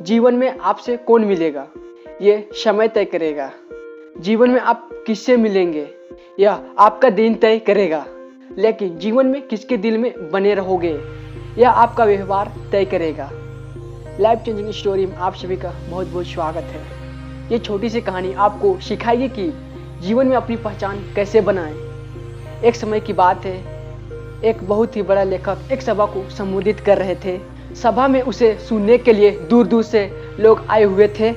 जीवन में आपसे कौन मिलेगा, ये समय तय करेगा। जीवन में आप किससे मिलेंगे, यह आपका दिन तय करेगा। लेकिन जीवन में किसके दिल में बने रहोगे, यह आपका व्यवहार तय करेगा। लाइफ चेंजिंग स्टोरी में आप सभी का बहुत बहुत स्वागत है। ये छोटी सी कहानी आपको सिखाएगी कि जीवन में अपनी पहचान कैसे बनाएं। एक समय की बात है, एक बहुत ही बड़ा लेखक एक सभा को संबोधित कर रहे थे। सभा में उसे सुनने के लिए दूर दूर से लोग आए हुए थे।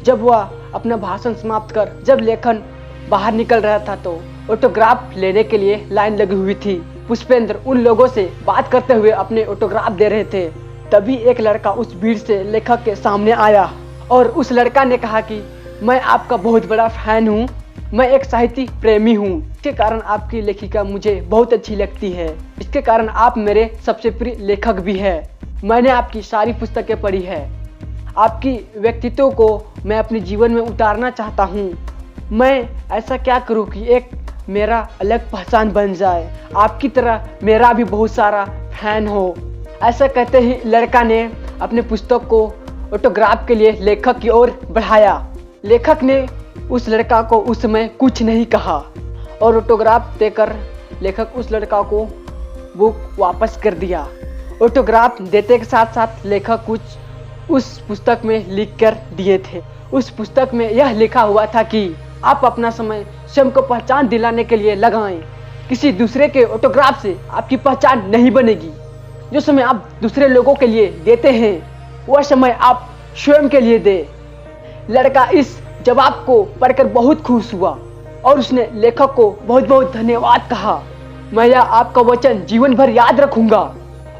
जब वह अपना भाषण समाप्त कर जब लेखन बाहर निकल रहा था तो ऑटोग्राफ लेने के लिए लाइन लगी हुई थी। पुष्पेंद्र उन लोगों से बात करते हुए अपने ऑटोग्राफ दे रहे थे। तभी एक लड़का उस भीड़ से लेखक के सामने आया और उस लड़का ने कहा कि मैं आपका बहुत बड़ा फैन हूँ, मैं एक साहित्य प्रेमी हूँ। इसके कारण आपकी लेखिका मुझे बहुत अच्छी लगती है। इसके कारण आप मेरे सबसे प्रिय लेखक भी है। मैंने आपकी सारी पुस्तकें पढ़ी है। आपकी व्यक्तित्व को मैं अपने जीवन में उतारना चाहता हूँ। मैं ऐसा क्या करूँ कि एक मेरा अलग पहचान बन जाए, आपकी तरह मेरा भी बहुत सारा फैन हो। ऐसा कहते ही लड़का ने अपने पुस्तक को ऑटोग्राफ के लिए लेखक की ओर बढ़ाया। लेखक ने उस लड़का को उस समय कुछ नहीं कहा और ऑटोग्राफ देकर लेखक उस लड़का को बुक वापस कर दिया। ऑटोग्राफ देते के साथ साथ लेखक कुछ उस पुस्तक में लिख कर दिए थे। उस पुस्तक में यह लिखा हुआ था कि आप अपना समय स्वयं को पहचान दिलाने के लिए लगाएं। किसी दूसरे के ऑटोग्राफ से आपकी पहचान नहीं बनेगी। जो समय आप दूसरे लोगों के लिए देते हैं वह समय आप स्वयं के लिए दे। लड़का इस जवाब को पढ़कर बहुत खुश हुआ और उसने लेखक को बहुत बहुत धन्यवाद कहा। मैं यह आपका वचन जीवन भर याद रखूंगा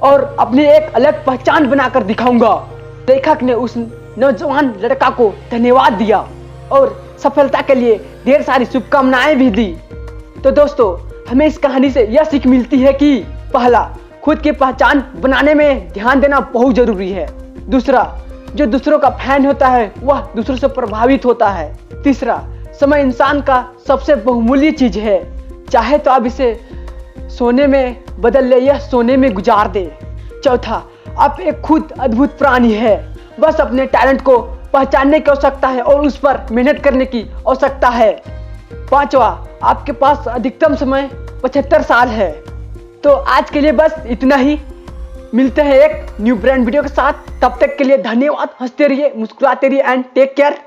और अपनी एक अलग पहचान बनाकर दिखाऊंगा। लेखक ने उस नौजवान लड़का को धन्यवाद दिया और सफलता के लिए ढेर सारी शुभकामनाएं भी दी। तो दोस्तों, हमें इस कहानी से यह सीख मिलती है कि पहला, खुद की पहचान बनाने में ध्यान देना बहुत जरूरी है। दूसरा, जो दूसरों का फैन होता है वह दूसरों से प्रभावित होता है। तीसरा, समय इंसान का सबसे बहुमूल्य चीज है, चाहे तो आप इसे सोने में बदल ले या सोने में गुजार दे। चौथा, आप एक खुद अद्भुत प्राणी है, बस अपने टैलेंट को पहचानने की आवश्यकता है और उस पर मेहनत करने की आवश्यकता है। पांचवा, आपके पास अधिकतम समय 75 साल है। तो आज के लिए बस इतना ही। मिलते हैं एक न्यू ब्रांड वीडियो के साथ। तब तक के लिए धन्यवाद। हंसते रहिए, मुस्कुराते रहिए एंड टेक केयर।